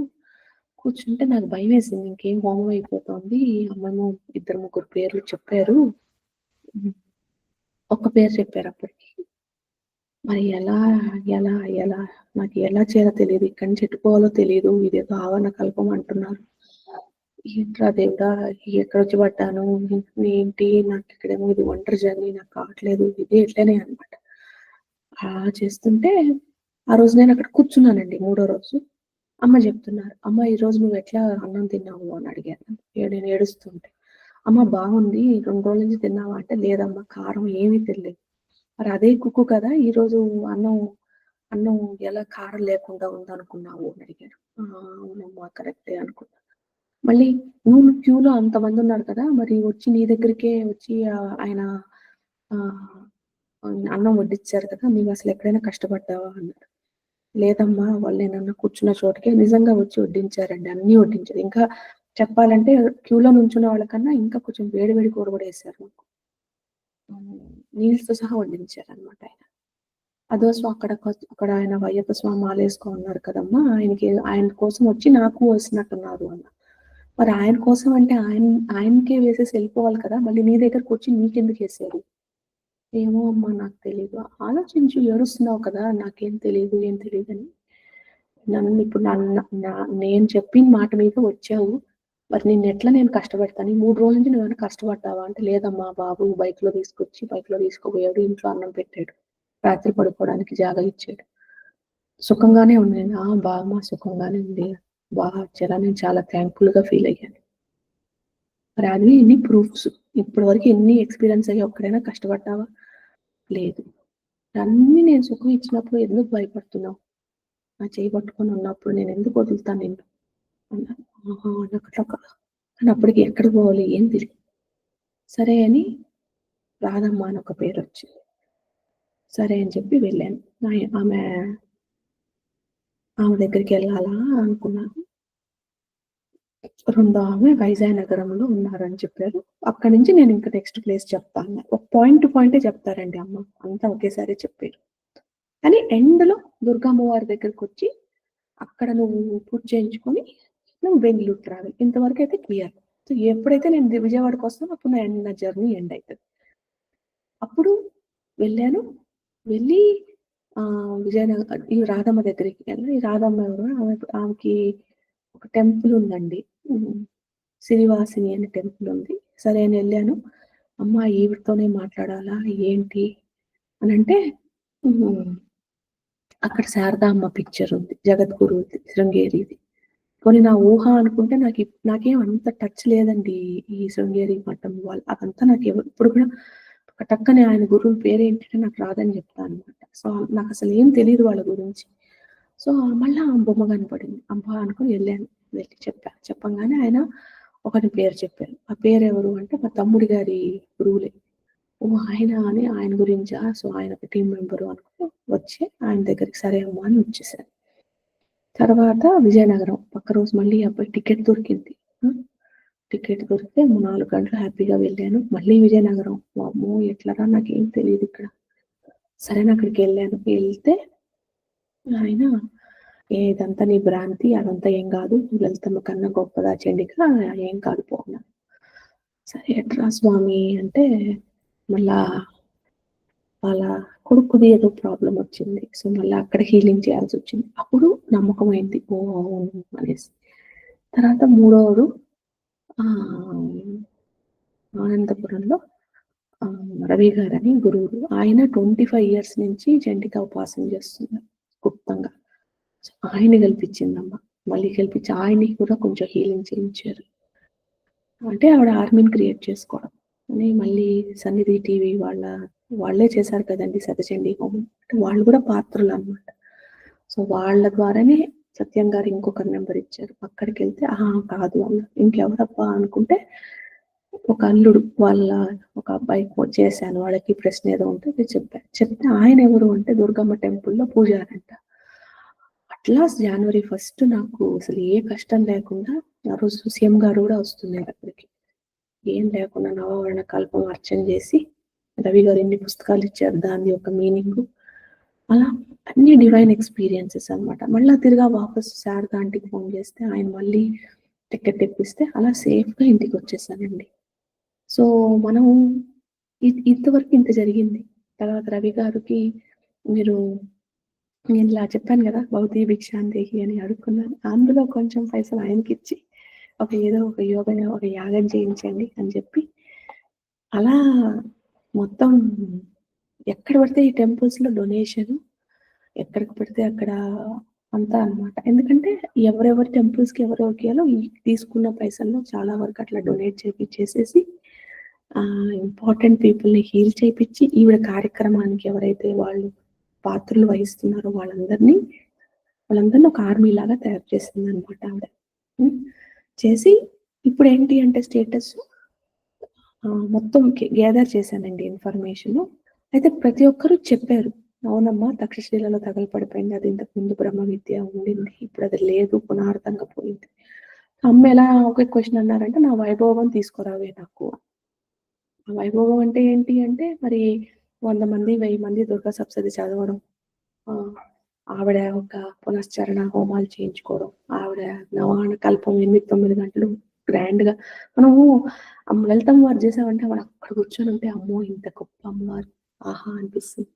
S1: కూర్చుంటే నాకు భయమేసింది. ఇంకేం హోమం అయిపోతోంది. అమ్మేమో ఇద్దరు, ముగ్గురు పేర్లు చెప్పారు. హ్మ్. ఒక్క పేరు చెప్పారప్పటికి. మరి ఎలా, ఎలా నాకు ఎలా చేయాలో తెలీదు. ఎక్కడి నుంచి ఎట్టుకోవాలో తెలీదు. ఇదేదో ఆవరణ కల్పం అంటున్నారు. ఏంట్రా దేవుడా! ఎక్కడొచ్చి పడ్డాను? ఏంటి నాకిక్కడేమో ఇది ఒంటరి జర్నీ నాకు కావట్లేదు. ఇది ఇట్లనే అనమాట. అలా చేస్తుంటే ఆ రోజు నేనక్కడ కూర్చున్నానండి మూడో రోజు. అమ్మ జెప్తున్నారు. "అమ్మ ఈరోజు నువ్వెట్లా అన్నం తిన్నావు?" అని అడిగారు. నేను ఏడుస్తుంటే. "అమ్మ బావుంది. 2 రోజుల నుంచి తిన్నావా?" అంటే, "లేదమ్మా కారం ఏమీ తినలేదు." మరి అదే కుక్కు కదా! ఈరోజు అన్నం అన్నం ఎలా కారం లేకుండా ఉందనుకున్నావు అని అడిగారు. ఆ! అవునమ్మా కరెక్టే అనుకున్నా. మళ్ళీ నువ్వు క్యూలో అంతమందున్నారు కదా! మరి వచ్చి నీ దగ్గరికే వచ్చి ఆయన ఆహ్, అన్నం వడ్డిచ్చారు కదా! నువ్వసలెక్కడైనా కష్టపడ్డావా అన్నారు. లేదమ్మా వాళ్ళు నేనన్న కూర్చున్న చోటకే నిజంగా వచ్చి వడ్డించారండి. అన్నీ వడ్డించారు. ఇంకా చెప్పాలంటే క్యూలో నుంచున్న వాళ్ళకన్నా ఇంకా కొంచెం వేడి వేడి కూర గూడా యేశారు మాకు. హ్మ్. నీళ్ళతో సహా వడ్డించారనమాట ఆయన. అక్కడ ఆయన అయ్యప్ప స్వామి మాలేసుకో ఉన్నారు కదమ్మా! ఆయన కోసం వచ్చి నాకు వేసినట్టున్నారు అన్న. మరి ఆయన కోసం అంటే ఆయనకే వేసేసి ఎళ్ళిపోవాలి కదా! మళ్ళీ నీ దగ్గరకొచ్చి నీకెందుకేశారు? ఏమో అమ్మా నాకు తెలీదు. ఆలోచించు ఏడుస్తున్నావు కదా! నాకేం తెలీదు, ఏం తెలీదని. నన్నిప్పుడు నన్ను నా నేను చెప్పిన మాట మీద వచ్చావు. మరి నిన్నెట్లా నేను కష్టపెడతాను? ఈ 3 రోజుల నుంచి నువ్వేమైనా కష్టపడ్డావా? అంటే లేదమ్మా బాబు బైక్‌లో తీసుకుపోయాడు. ఇంట్లో అన్నం పెట్టాడు. రాత్రి పడుకోవడానికి జాగా ఇచ్చాడు. సుఖంగానే ఉంది. నేను బామ్మా సుఖంగానే ఉంది. చాలా నేను చాలా థాంక్‌ఫుల్‌గా ఫీల్ అయ్యాను. మరి అవి ఎన్ని ప్రూఫ్స్. ఇప్పటి వరకు ఎన్ని ఎక్స్‌పీరియన్స్ అయ్యి ఒక్కడైనా కష్టపడ్డావా? లేదు. అన్నీ నేను సుఖం ఇచ్చినప్పుడు ఎందుకు భయపడుతున్నావు? నా చెయ్యి పట్టుకొని ఉన్నప్పుడు నేనెందుకు వదులుతాను నిన్ను? అన్నారు. ఆహా! నాకట్లా కానీ అప్పటికి ఎక్కడికి పోవాలి ఏం తెలీదు. సరే అని రాధమ్మ అని ఒక పేరొచ్చింది. సరే అని చెప్పి వెళ్ళాను. ఆమె దగ్గరికెళ్ళాలా అనుకున్నాను. రెండో ఆమె వైజాగ్ నగరంలో ఉన్నారని చెప్పారు. అక్కడి నుంచి నేనింక నెక్స్ట్ ప్లేస్ చెప్తా అన్నారు. ఒక పాయింట్ టు పాయింటే చెప్తారండి అమ్మ. అంతా ఒకేసారి చెప్పేరు. కానీ ఎండ్‌లో దుర్గమ్మవారి దగ్గరకొచ్చి అక్కడ నువ్వు పూజ చేయించుకొని నువ్వు బెంగుళూరుకి రావాలి. ఇంతవరకైతే క్లియర్. సో, ఎప్పుడైతే నేను విజయవాడకొస్తానో అప్పుడు నా జర్నీ ఎండ్ అయితది. అప్పుడు వెళ్ళాను. వెళ్ళి ఈ రాధమ్మ దగ్గరికి వెళ్ళి, ఈ రాధమ్మ ఎవరో ఆమెకి ఒక టెంపుల్ ఉందండి. హ్మ్. సిరివాసిని అనే టెంపుల్ ఉంది. సరే అని ఎళ్ళాను. అమ్మ ఈవిడతోనే మాట్లాడాలా? ఏంటి? అనంటే హ్మ్. అక్కడ శారదాంబ పిక్చర్ ఉంది. జగద్గురుది శృంగేరిది. పోనీ నా ఊహ అనుకుంటే నాకేం అంత టచ్ లేదండి. ఈ శృంగేరి మఠం వాళ్ళు అదంతా ఇప్పుడు కూడా టక్కని ఆయన గురువు పేరేంటంటే నాకు రాదని చెప్తా అనమాట. సో, నాకసలు ఏం తెలీదు వాళ్ళ గురించి. సో, మళ్ళా ఆ బొమ్మ కనపడింది. అబ్బా! అనుకోని వెళ్ళాను. వెళ్ళి చెప్పా. చెప్పంగానే ఆయన ఒకరి పేరు చెప్పారు. ఆ పేరెవరు అంటే మా తమ్ముడి గారి గురువులే. ఓహ్! ఆయన అని ఆయన గురించా? సో, ఆయన ఒక టీమ్ మెంబరు అనుకుని వచ్చి ఆయన దగ్గరికి సరే అమ్మా అని వచ్చేసాను. తర్వాత విజయనగరం. పక్క రోజు మళ్ళీ ఈ అబ్బాయి టికెట్ దొరికింది. హ్మ్. టికెట్ దొరికితే 4 గంటలు హ్యాపీగా వెళ్ళాను. మళ్ళీ విజయనగరం. వామ్మో! ఎట్లరా నాకేం తెలీదిక్కడ. సరే అని అక్కడికెళ్ళాను. ఎళ్తే ఆయన "ఇదంతా నీ భ్రాంతి. అదంతా ఏం గాదు. లలితమ్మ కన్నా గొప్పదా చండిక. ఏం కాదు పో" అన్నారు. సరే ఎట్రా స్వామి అంటే మళ్ళా వాళ్ళ కొడుకుది ఏదో ప్రాబ్లమ్ వచ్చింది. సో, మళ్ళా అక్కడ హీలింగ్ చేయాల్సొచ్చింది. అప్పుడు నమ్మకమైంది. ఓహ్! అవును అనేసి. తర్వాత మూడోడు ఆహ్, అనంతపురంలో రవి గారని గురువులు. ఆయన 25 ఇయర్స్ నుంచి చండికా ఉపాసన చేస్తున్నారు గుప్తంగా. సో, ఆయన్ని గెలిపించిందమ్మ. మళ్ళీ గెలిపించి ఆయన్ని కూడా కొంచెం హీలింగ్ చేయించారు. అంటే ఆవిడ ఆర్మీని క్రియేట్ చేసుకోవడం. అని మళ్ళీ సన్నిధి టీవీ వాళ్ళే చేశారు కదండీ! శతచండీ హోమం. అంటే వాళ్ళు కూడా పాత్రులనమాట. సో, వాళ్ళ ద్వారానే సత్యం గారు ఇంకొక నంబర్ ఇచ్చారు. అక్కడికెళ్తే అహా! కాదు అన్నారు. ఇంకెవరబ్బా అనుకుంటే ఒక అల్లుడు వాళ్ళ ఒక అబ్బాయికి చేశాను. వాళ్ళకి ప్రశ్న ఏదో ఉంటే అది చెప్పా. చెప్తే ఆయన ఎవరు అంటే దుర్గమ్మ టెంపుల్‌లో పూజారంట. అట్లా జనవరి 1 నాకు అసలు ఏ కష్టం లేకుండా ఆ రోజు సీఎం గారు కూడా వస్తున్నారు అక్కడికి. ఏం లేకుండా నవావరణ కల్పం అర్చన చేసి, రవి గారు ఎన్ని పుస్తకాలిచ్చారు దాని యొక్క మీనింగు. అలా అన్ని డివైన్ ఎక్స్‌పీరియన్సెస్ అనమాట. మళ్ళా తిరిగా వాపసు శారద ఆంటీకి ఫోను చేస్తే ఆయన మళ్ళీ టికెట్ తెప్పిస్తే అలా సేఫ్‌గా ఇంటికొచ్చేసానండి. సో, మనం ఇంతవరకు ఇంత జరిగింది. తర్వాత రవి గారికి మీరు నేను ఇలా చెప్పాను గదా! భవతి భిక్షాందేహి అని అడుక్కున్నాను. అందులో కొంచెం పైసలు ఆయనకిచ్చి ఏదో ఒక ఒక యాగం చేయించండి అని చెప్పి అలా మొత్తం ఎక్కడ పడితే ఈ టెంపుల్స్‌లో డొనేషను, ఎక్కడికి పడితే అక్కడ అంతా అన్నమాట. ఎందుకంటే ఎవరెవరి టెంపుల్స్‌కి ఎవరెవరికియ్యాలో ఈ తీసుకున్న పైసల్లో చాలా వరకు అట్లా డొనేట్ చేపిచ్చేసేసి ఇంపార్టెంట్ పీపుల్‌ని హీల్ చేపిచ్చి ఈవిడ కార్యక్రమానికి ఎవరైతే వాళ్ళు పాత్రలు వహిస్తున్నారో వాళ్ళందరిని ఒక ఆర్మీలాగా తయారు చేసిందన్నమాట ఆవిడ. హ్మ్. చేసి ఇప్పుడేంటి అంటే స్టేటస్సు మొత్తం గ్యాదర్ చేశానండి ఇన్ఫర్మేషను. అయితే ప్రతి ఒక్కరు చెప్పారు. అవునమ్మా తక్షశిలలో తగలపడిపోయింది. అది ఇంతకుముందు బ్రహ్మ విద్య ఉండింది. ఇప్పుడది లేదు. పునార్థంగా పోయింది. అమ్మ ఎలా ఒకే క్వెషన్ అన్నారంటే, "నా వైభోగం తీసుకురావే నాకు." ఆ వైభోగం అంటే ఏంటి అంటే, మరి 100 మంది, 1000 మంది దుర్గా సప్తశతి చదవడం. ఆహ్, ఆవిడ ఒక పునశ్చరణ హోమాలు చేయించుకోవడం. ఆవిడ నవాహన కల్పం 8, 9 గంటలు గ్రాండ్‌గా మనము లలితమ్మ వారు చేసామంటే ఆవిడ అక్కడ కూర్చొనుంటే, అమ్మో! ఇంత గొప్ప అమ్మవారు. ఆహా! అనిపిస్తుంది.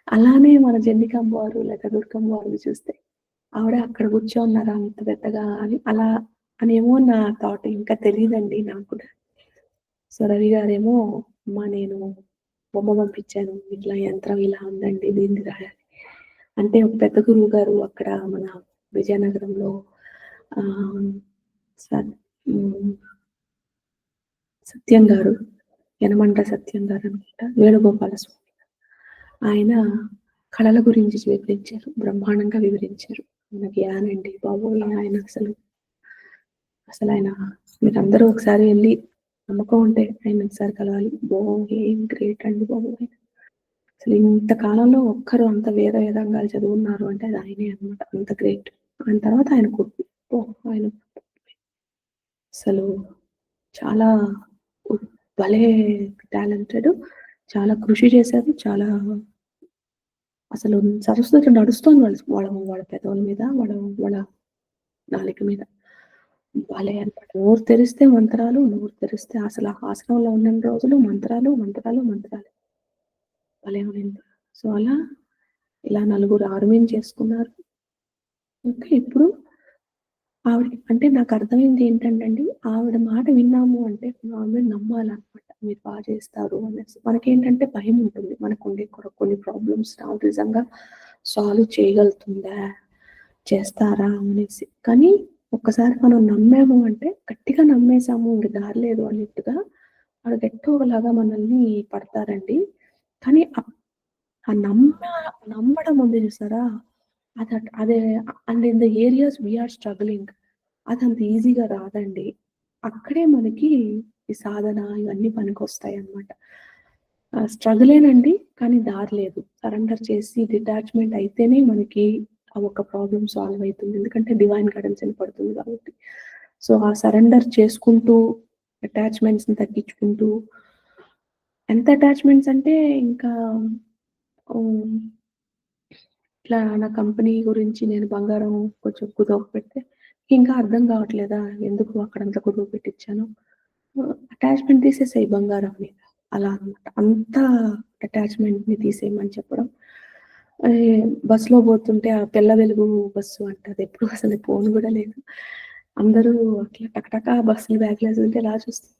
S1: అలానే మన జండిక అమ్మవారు లేదా దుర్గమ్మ వారిని చూస్తే, ఆవిడ అక్కడ కూర్చోన్నారా అంత పెద్దగా అని అలా అనేమో నా థాట్. ఇంకా తెలీదండి నాకు కూడా. సో, రవి గారేమో అమ్మ నేను బొమ్మ పంపించాను. ఇట్లా యంత్రం ఇలా ఉందండి. దీన్ని రాయాలి. అంటే ఒక పెద్ద గురువుగారు అక్కడ మన విజయనగరంలో ఆహ్, సత్ హ్మ్. సత్యం గారు, యనమండ్ర సత్యం గారనుకుంటా. వేణుగోపాల స్వామి. ఆయన కళల గురించి వివరించారు. బ్రహ్మాండంగా వివరించారు. మన జ్ఞానండి బాబోయ్! ఆయన అసలాయన మీరందరూ ఒకసారి ఎళ్లి నమ్మకం ఉంటే ఆయన్ని ఒకసారి కలవాలి. ఏం గ్రేట్ అండి బాబు ఆయన. అసలు ఇంత కాలంలో ఒక్కరు అంత వేదాంగాలు చదువున్నారు అంటే అది ఆయనే అన్నమాట. అంత గ్రేట్. ఆయన తర్వాత ఆయన కొడుకు. ఆయన అసలు చాలా ఉ భలే టాలెంటెడ్. చాలా కృషి చేశారు. చాలా అసలు సరస్వతి నడుస్తోంది వాళ్ళ పెదవుల మీద, వాళ్ళ వాళ్ళ నాలుక మీద. భలే అన్నమాట. నోరు తెరిస్తే మంత్రాలు, నోరు తెరిస్తే అసలు ఆ ఆశ్రమంలో ఉన్నన్ని రోజులు మంత్రాలు, మంత్రాలు, మంత్రాలు. భలే ఉండింది. సో, అలా ఇలా నలుగురు ఆర్మీని చేసుకున్నారు. ఇంకా ఇప్పుడు ఆవిడకి అంటే నాకర్థమైంది ఏంటంటేండి, ఆవిడ మాట విన్నాము అంటే ఆవిడని నమ్మాలనమాట. మీరు చేస్తారు అనేసి. మనకేంటంటే భయముంటుంది. మనకుండే కొన్ని ప్రాబ్లమ్స్ ఆవిడ నిజంగా సాల్వ్ చేయగలుగుతుందా? చేస్తారా? అనేసి. కానీ ఒక్కసారి మనం నమ్మాము అంటే గట్టిగా నమ్మేసాము ఇంక దారి లేదు అన్నట్టుగా ఆవిడ గట్టోకలాగా మనల్ని పడతారండి. కానీ ఆ నమ్మడం ఉంది చూసారా? అదే and in the areas we are struggling అదంత ఈజీగా రాదండి. అక్కడే మనకి ఈ సాధన ఇవన్నీ పనికొస్తాయన్నమాట. స్ట్రగులేనండి. కానీ దారి లేదు. సరెండర్ చేసి డిటాచ్‌మెంట్ అయితేనే మనకి ఆ ఒక్క ప్రాబ్లమ్ సాల్వ్ అయితుంది. ఎందుకంటే డివైన్ గైడెన్స్ అని పడుతుంది కాబట్టి. సో, ఆ సరెండర్ చేసుకుంటూ అటాచ్‌మెంట్స్‌ని తగ్గించుకుంటూ ఎంత అటాచ్‌మెంట్స్ అంటే ఇంకా హ్మ్. ఇట్లా నా కంపెనీ గురించి నేను బంగారం కొంచెం కుదవ పెడితే ఇంకా అర్థం కావట్లేదా? ఎందుకు అక్కడంత కుదువ పెట్టిచ్చానో? అటాచ్‌మెంట్ తీసేసేయి బంగారం మీద. అలా అన్నమాట. అంత అటాచ్‌మెంట్‌ని తీసేయమని చెప్పడం. అది బస్‌లో పోతుంటే ఆ పిల్ల వెలుగు బస్సు అంట. అదెప్పుడు అసలు పోను గూడా లేదు. అందరూ అట్లా టకటక బస్సులు బ్యాగ్‌లేసుకుంటే ఇలా చూస్తారు.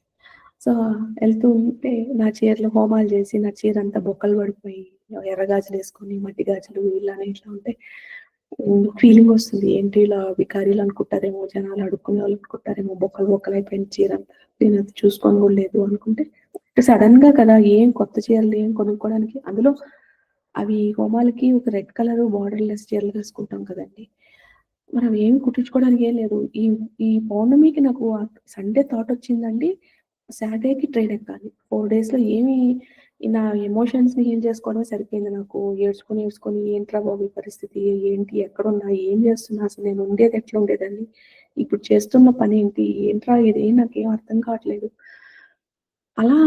S1: సో, ఎళ్తూ ఉంటే నా చీరలో హోమాలు చేసి, నా చీరంతా బొక్కలు పడిపోయి, ఎర్ర గాజులేసుకొని, మట్టి గాజులు ఇలానే ఇట్లా ఉంటే ఫీలింగొస్తుంది. ఏంటి ఇలా బికారీలు అనుకుంటారేమో, జనాలు అడుక్కునేవాళ్ళు అనుకుంటారేమో, బొక్కలు బొక్కలయిపోయిన చీరంతా. నేనది చూసుకోను గూడా లేదు అనుకుంటే, సడెన్‌గా కదా! ఏం కొత్త చీరలు ఏం కొనుక్కోవడానికి అందులో అవి హోమాలకి ఒక రెడ్ కలరు బార్డర్‌లెస్ చీరలు వేసుకుంటాం కదండీ! మనం ఏమి కుట్టించుకోవడానికి ఏం లేదు. ఈ ఈ పౌర్ణమికి నాకు సండే థాటొచ్చిందండి. సాటర్‌డేకి ట్రైన్ ఎక్కాలి. 4 డేస్‌లో ఏమి నా ఎమోషన్స్‌ని హీల్ చేసుకోవడమే సరిపోయింది నాకు. ఏడ్చుకొని, ఏడ్చుకొని ఏంట్రా బాబు ఈ పరిస్థితి? ఏంటి? ఎక్కడున్నా? ఏం చేస్తున్నా? అసలు నేను ఉండేది ఎట్లా ఉండేదాన్ని? ఇప్పుడు చేస్తున్న పనేంటి? ఏంట్రా ఇది? నాకేం అర్థం కావట్లేదు. అలా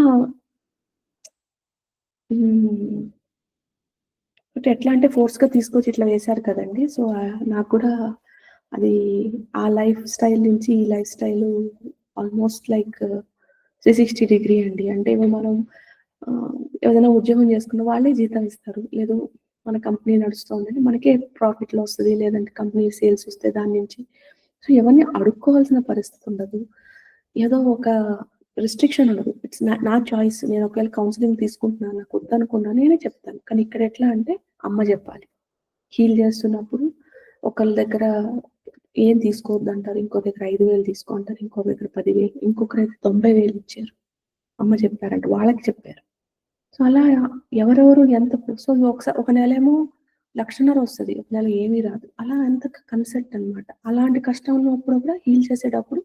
S1: హ్మ్. అంటే ఎట్లా అంటే ఫోర్స్‌గా తీసుకొచ్చి ఇట్లా వేశారు కదండీ! సో, నాకు కూడా అది ఆ లైఫ్ స్టైల్ నుంచి ఈ life style almost like 360 degree అండి. అంటే ఇప్పుడు మనం ఆహ్, ఏదైనా ఉద్యోగం చేసుకున్న వాళ్ళే జీతం ఇస్తారు. లేదు మన కంపెనీ నడుస్తోందంటే మనకే ప్రాఫిట్ వస్తది. లేదంటే కంపెనీ సేల్స్ వస్తే దాని నుంచి సో, ఎవరిని అడుక్కోవాల్సిన పరిస్థితి ఉండదు. ఏదో ఒక రిస్ట్రిక్షన్ ఉండదు. ఇట్స్ నా నా చాయిస్. నేను ఒకవేళ కౌన్సెలింగ్ తీసుకుంటున్నాను. నాకు వద్దనుకున్నా నేనే చెప్తాను. కానీ ఇక్కడ ఎట్లా అంటే అమ్మ జెప్పాలి. హీల్ చేస్తున్నప్పుడు ఒకళ్ళ దగ్గర ఏం తీసుకోవద్దంటారు. ఇంకో దగ్గర 5,000 తీసుకో అంటారు. ఇంకో దగ్గర 10,000 ఇంకొకరైతే 90,000 ఇచ్చారు. అమ్మ చెప్పారంట. వాళ్ళకి చెప్పారు. సో, అలా ఎవరెవరు ఎంత సో, ఒక నెలేమో 1,50,000 వస్తది. ఒక నెల ఏమీ రాదు. అలా అంత కన్సెప్ట్ అనమాట. అలాంటి కష్టం ఉన్నప్పుడు కూడా హీల్ చేసేటప్పుడు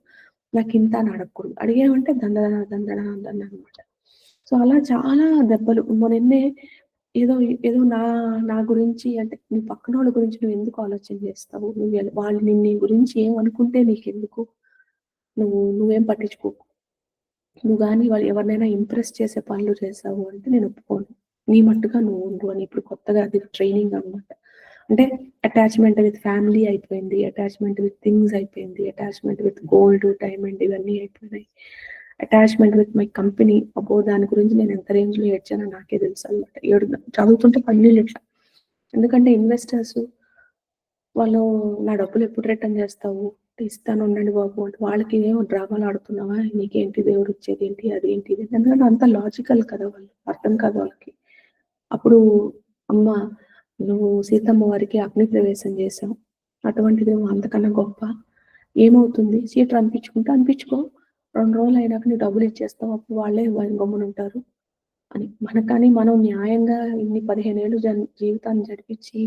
S1: నాకింత అని అడగకూడదు. అడిగామంటే దండన, దండన, దండన అనమాట. సో, అలా చాలా దెబ్బలు మొన్ననే ఏదో ఏదో నా గురించి అంటే నీ పక్కనోళ్ళ గురించి నువ్వెందుకు ఆలోచన చేస్తావు? వాళ్ళు నీ గురించి ఏమనుకుంటే నీకెందుకు? నువ్వేం పట్టించుకోకు. నువ్వు గాని వాళ్ళు ఎవరినైనా ఇంప్రెస్ చేసే పనులు చేశావు అంటే నేను ఒప్పుకోను. నీ మట్టుగా నువ్వు ఉండు అని ఇప్పుడు కొత్తగా అది ట్రైనింగ్ అనమాట. అంటే అటాచ్‌మెంట్ విత్ ఫ్యామిలీ అయిపోయింది. అటాచ్‌మెంట్ విత్ థింగ్స్ అయిపోయింది. అటాచ్‌మెంట్ విత్ గోల్డ్, డైమండ్ ఇవన్నీ అయిపోయినాయి. అటాచ్‌మెంట్ విత్ మై కంపెనీ అబ్బో! దాని గురించి నేను ఎంత రేంజ్‌లో ఏడ్చానో నాకే తెలుసనమాట. చదువుతుంటే కన్నీళ్ళిట్లా. ఎందుకంటే ఇన్వెస్టర్స్ వాళ్ళు నా డబ్బులెప్పుడు రిటర్న్ జేస్తావు? ఇస్తాను ఉండండి బాబు అంటే, వాళ్ళకేమో డ్రామాలు ఆడుతున్నావా? నీకేంటి దేవుడిచ్చేదేంటి? అదేంటి ఇదేంటి ఎందుకంటే అంత లాజికల్ కదా వాళ్ళు. అర్థం కాదు వాళ్ళకి. అప్పుడు అమ్మ నువ్వు సీతమ్మ వారికి అగ్ని ప్రవేశం చేశావు. అటువంటిది నువ్వు అంతకన్నా గొప్ప. ఏమవుతుంది? సీటర్ అనిపించుకుంటే అనిపించుకో. 2 రోజులయినాక నీకు డబ్బులిచ్చేస్తాం. అప్పుడు వాళ్ళే గమ్మునుంటారు. అని. మనకని మనం న్యాయంగా ఇన్ని 15 ఏళ్ళు జీవితాన్ని గడిపిచ్చి,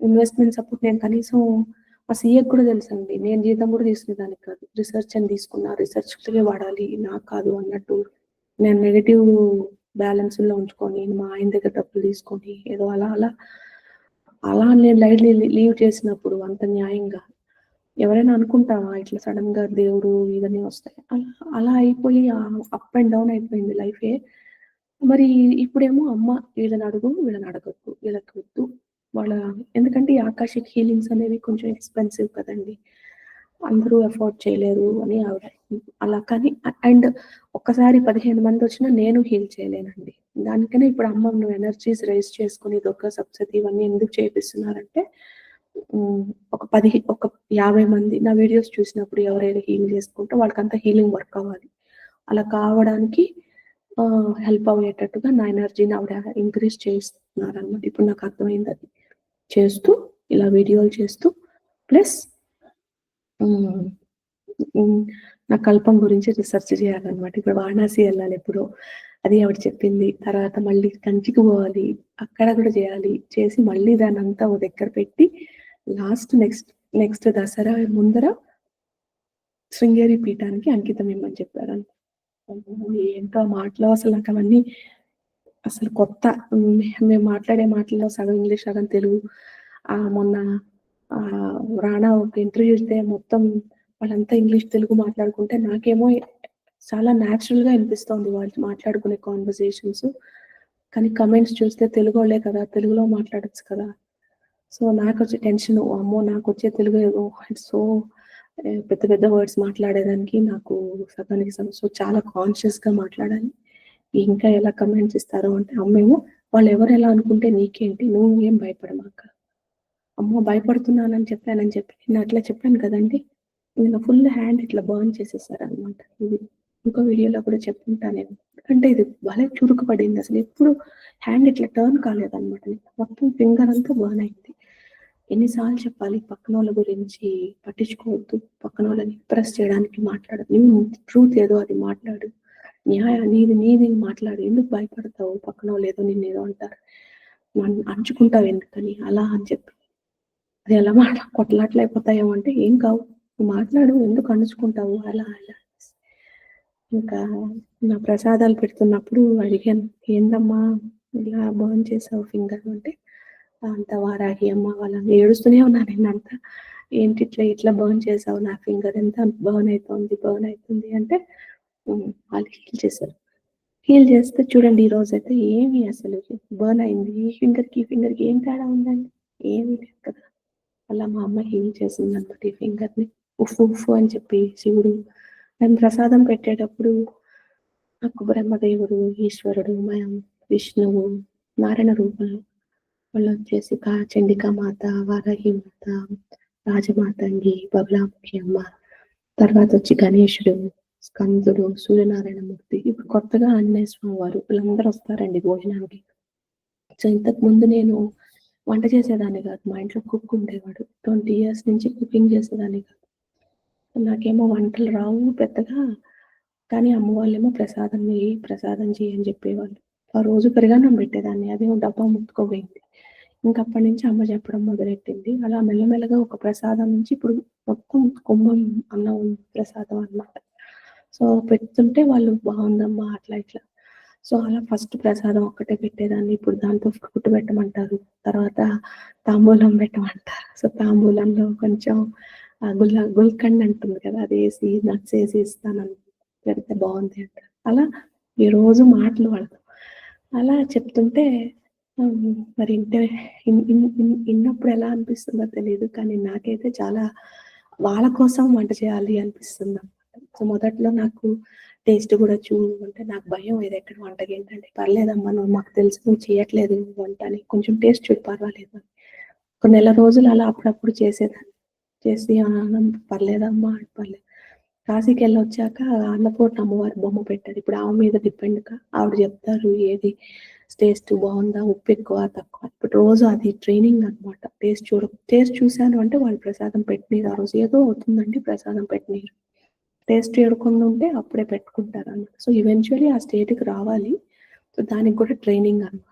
S1: ఇన్వెస్ట్‌మెంట్స్ అప్పుడు నేను కనీసం మా సీఏకి కూడా తెలుసండి. నేను జీతం కూడా తీసుకునేదాన్ని కాదు. రిసర్చ్ అని తీసుకున్నా. రిసర్చ్‌కే వాడాలి. నాకు కాదు అన్నట్టు. నేను నెగెటివ్ బ్యాలెన్స్‌లో ఉంచుకొని, మా ఆయన దగ్గర డబ్బులు తీసుకొని, ఏదో అలా అలా, అలా నేను లైట్‌లీ లీవ్ చేసినప్పుడు అంత న్యాయంగా ఎవరైనా అనుకుంటావా ఇట్లా సడెన్‌గా దేవుడు ఇవన్నీ వస్తాయి. అలా అలా అయిపోయి అప్ అండ్ డౌన్ అయిపోయింది లైఫే. మరి ఇప్పుడేమో అమ్మ వీళ్ళని అడుగు, వీళ్ళని అడగొద్దు, వీళ్ళకొద్దు. వాళ్ళ ఎందుకంటే ఈ ఆకాషిక్ హీలింగ్స్ అనేవి కొంచెం ఎక్స్‌పెన్సివ్ కదండీ! అందరూ అఫోర్డ్ చేయలేరు అని ఆవిడ అలా కానీ అండ్ ఒక్కసారి 15 మందొచ్చినా నేను హీల్ చేయలేనండి. దానికనే ఇప్పుడు అమ్మ నువ్వు ఎనర్జీస్ రైజ్ చేసుకొని దుర్గా సప్తశతి ఇవన్నీ ఎందుకు చేపిస్తున్నారంటే హ్మ్. ఒక 50 మంది నా వీడియోస్ చూసినప్పుడు ఎవరైనా హీల్ చేసుకుంటే వాళ్ళకంతా హీలింగ్ వర్క్ అవ్వాలి. అలా కావడానికి హెల్ప్ అయ్యేటట్టుగా నా ఎనర్జీని ఆవిడ ఇంక్రీజ్ చేస్తున్నారనమాట. ఇప్పుడు నాకు అర్థమైందది. చేస్తూ ఇలా వీడియోలు చేస్తూ ప్లస్ హ్మ్. హ్మ్. నా కల్పం గురించి రిసర్చ్ చేయాలనమాట. ఇప్పుడు వారణాసి ఎళ్ళాలెప్పుడో. అది ఆవిడ చెప్పింది. తర్వాత మళ్ళీ కంచికి పోవాలి. అక్కడ కూడా చేయాలి. చేసి మళ్ళీ దాన్నంతా ఓ దగ్గర పెట్టి నెక్స్ట్ దసరా ముందర శృంగేరి పీఠానికి అంకితం ఇమ్మని చెప్పారంట. అమ్మో! ఏంటో ఆ మాటలో అసలు నాకవన్నీ అసలు కొత్త. మేము మాట్లాడే మాటల్లో సగం ఇంగ్లీష్, సగం తెలుగు. మొన్న రానా ఒక ఇంటర్వ్యూ ఇస్తే మొత్తం వాళ్ళంతా ఇంగ్లీష్, తెలుగు మాట్లాడుకుంటే నాకేమో చాలా న్యాచురల్‌గా అనిపిస్తోంది వాళ్ళు మాట్లాడుకునే కాన్వర్సేషన్స్. కానీ కమెంట్స్ చూస్తే తెలుగోళ్ళే కదా! తెలుగులో మాట్లాడొచ్చు కదా! సో, నాకొచ్చే టెన్షను అమ్మో! నాకొచ్చే తెలుగు ఏదో ఇట్స్ సో పెద్ద పెద్ద వర్డ్స్ మాట్లాడేదానికి నాకు సగానికి సగం. సో, చాలా కాన్షియస్‌గా మాట్లాడాలి. ఇంకా ఎలా కమెంట్స్ ఇస్తారో అంటే అమ్మేమో వాళ్ళెవరు ఎలా అనుకుంటే నీకేంటి? నువ్వేం భయపడమాక. అమ్మో! భయపడుతున్నానని చెప్పానని నేను అట్లా చెప్పాను కదండీ! నేను ఫుల్ హ్యాండ్ ఇట్లా బర్న్ చేసేసారనమాట. ఇది ఇంకో వీడియోలో కూడా చెప్పుంటా నేను. అంటే ఇది భలే చురుకు పడింది. అసలెప్పుడు హ్యాండ్ ఇట్లా టర్న్ కాలేదనమాట. మొత్తం ఫింగర్ అంతా బర్న్ అయింది. ఎన్ని సార్లు చెప్పాలి పక్కనోళ్ళ గురించి పట్టించుకోవద్దు. పక్కనోళ్ళని ఇంప్రెస్ చేయడానికి మాట్లాడకు. ట్రూత్ ఏదో అది మాట్లాడు. నీది మాట్లాడు. ఎందుకు భయపడతావు? పక్కనోళ్ళేదో నిన్నేదో అంటారు. అంచుకుంటావు ఎందుకని అలా అని చెప్పి. అది ఎలా కొట్లాటలయిపోతాయేమో అంటే, "ఏం కావు. నువ్వు మాట్లాడు. ఎందుకు అణుచుకుంటావు?" అలా అలా. ఇంకా నా ప్రసాదాలు పెడుతున్నప్పుడు అడిగాను. "ఏందమ్మా ఇలా బర్న్ చేసావు ఫింగర్" అంటే, "అంతా వారాహి అమ్మ వాళ్ళని" ఏడుస్తూనే ఉన్నా నేనంతా. "ఏంటి ఇట్లా బర్న్ చేసావు నా ఫింగర్ ఎంత బర్న్ అయితుంది" అంటే వాళ్ళు హీల్ చేశారు. హీల్ చేస్తే చూడండి ఈరోజైతే ఏమి అసలు బర్న్ అయింది. ఈ ఫింగర్‌కి ఏం తేడా ఉందండి? ఏమీ లేదు కదా! అలా మా అమ్మ హీల్ చేసిందనమాట ఈ ఫింగర్‌ని. ఉఫ్ ఉఫ్ అని చెప్పి శివుడు మేము ప్రసాదం పెట్టేటప్పుడు నాకు బ్రహ్మదేవుడు, ఈశ్వరుడు, విష్ణువు, నారాయణ రూపంలో వాళ్ళొచ్చేసి చండికామాత, వారాహిమాత, రాజమాతంగి, బగలాముఖి అమ్మ, తర్వాతొచ్చి గణేశుడు, స్కందుడు, సూర్యనారాయణమూర్తి, ఇప్పుడు కొత్తగా ఆంజనేయ స్వామి వారు వీళ్ళందరూ వస్తారండి భోజనానికి. సో, ఇంతకుముందు నేను వంట చేసేదాన్ని గాదు. మా ఇంట్లో కుక్ ఉండేవాడు. 20 ఇయర్స్ నుంచి కుకింగ్ చేసేదాన్ని కాదు. నాకేమో వంటలు రావు పెద్దగా. కానీ అమ్మ వాళ్ళేమో ప్రసాదం చెయ్యి అని చెప్పేవాళ్ళు. ఆ రోజు పెరుగన్నం పెట్టేదాన్ని. అదేమో డబ్బా ముట్టుకుపోయింది. ఇంకప్పటి నుంచి అమ్మ చెప్పడం మొదలెట్టింది. అలా మెల్లమెల్లగా ఒక ప్రసాదం నుంచి ఇప్పుడు మొత్తం కుంభం అన్నం ప్రసాదం అన్నమాట. సో, పెడుతుంటే వాళ్ళు బావుందమ్మా అట్లా ఇట్లా. సో, అలా ఫస్ట్ ప్రసాదం ఒక్కటే పెట్టేదాన్ని. ఇప్పుడు దాంతో ఫ్రూట్ పెట్టమంటారు. తర్వాత తాంబూలం పెట్టమంటారు. సో, తాంబూలంలో కొంచెం గుల్కండ్ అంటుంది కదా! అదేసి నట్స్ ఏసి ఇస్తానని పెడితే బావుంది అంటారు. అలా ఈ రోజు మాటలు వాడతాం. అలా చెప్తుంటే మరి ఇంటే ఇన్నప్పుడు ఎలా అనిపిస్తుందో తెలీదు. కానీ నాకైతే చాలా వాళ్ళ కోసం వంట చేయాలి అనిపిస్తుందనమాట. సో, మొదట్లో నాకు టేస్ట్ గూడా అంటే నాకు భయం ఇదెక్కడ వంటకేంటంటే, "పర్లేదమ్మా నువ్వు మాకు తెలుసు నువ్వు చేయట్లేదు వంట అని. కొంచెం టేస్ట్ చూడు పర్వాలేదు" అని. ఒక నెల రోజులు అలా అప్పుడప్పుడు చేసేదాన్ని. చేసి పర్లేదమ్మా అంటే పర్లేదు. కాశీకెళ్ళొచ్చాక అన్నపూర్ణ అమ్మవారి బొమ్మ పెట్టారు. ఇప్పుడు ఆమె మీద డిపెండ్‌గా ఆవిడ జెప్తారు ఏది టేస్ట్ బావుందా? ఉప్పు ఎక్కువ, తక్కువ. ఇప్పుడు రోజు అది ట్రైనింగ్ అనమాట. టేస్ట్ చూసాను అంటే వాళ్ళు ప్రసాదం పెట్టనీరు ఆ రోజు. ఏదో అవుతుందండి ప్రసాదం పెట్టనీరు. టేస్ట్ చూడకుండా ఉంటే అప్పుడే పెట్టుకుంటారనమాట. సో, ఈవెన్చువల్లీ ఆ స్టేట్‌కి రావాలి. సో, దానికి కూడా ట్రైనింగ్ అనమాట.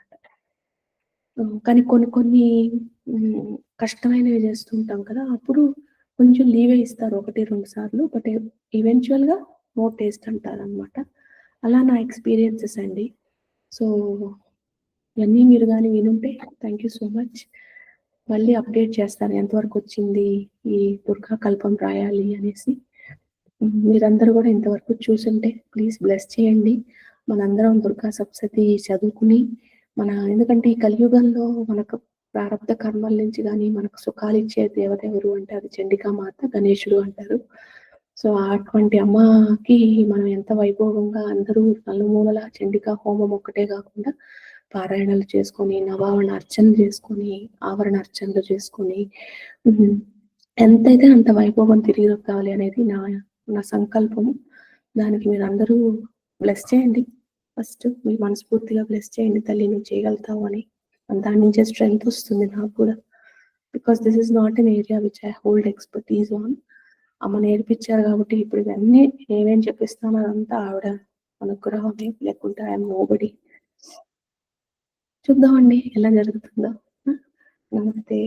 S1: కానీ కొన్ని కొన్ని కష్టమైనవి చేస్తుంటాం కదా! అప్పుడు కొంచెం లీవే ఇస్తారు. 1, 2 సార్లు. బట్ ఈవెన్చువల్‌గా నో టేస్ట్ అంటారనమాట. అలా నా ఎక్స్‌పీరియన్సెస్ అండి. సో, ఇవన్నీ మీరు గాని వినుంటే థాంక్ యూ సో మచ్. మళ్ళీ అప్డేట్ చేస్తాను ఎంతవరకొచ్చింది ఈ దుర్గా కల్పం రాయాలి అనేసి. మీరందరూ గూడా ఇంతవరకు చూసుంటే ప్లీజ్ బ్లెస్ చేయండి. మనందరం దుర్గా సప్తశతి చదువుకుని ఎందుకంటే ఈ కలియుగంలో మనకు ప్రారబ్ధ కర్మల నుంచి గాని, మనకు సుఖాలిచ్చే దేవత ఎవరు అంటే అది చండికామాత, గణేశుడు అంటారు. సో, అటువంటి అమ్మకి మనం ఎంత వైభవంగా అందరూ నలుమూలలా చండికా హోమం ఒక్కటే గాకుండా పారాయణలు చేసుకొని, నవావరణ అర్చనలు చేసుకొని, ఆవరణ అర్చనలు చేసుకొని హ్మ్. ఎంతైతే అంత వైభవం తిరిగి రావాలి అనేది నా సంకల్పము. దానికి మీరందరూ బ్లెస్ చేయండి. ఫస్ట్ మీరు మనస్ఫూర్తిగా బ్లెస్ చేయండి తల్లి నువ్వు చేయగలుగుతావు అని. దాని నుంచే స్ట్రెంగ్త్ వస్తుంది నాకు కూడా. Because this is not an area which I hold expertise on. అమ్మ నేర్పించారు కాబట్టి ఇప్పుడు ఇవన్నీ నేనేం చెప్పిస్తానో అదంతా ఆవిడ అనుగ్రహమే. లేకుంటే ఐ యామ్ నోబడీ. చూద్దామండి ఎలా జరుగుతుందో. ఆ! నమస్తే.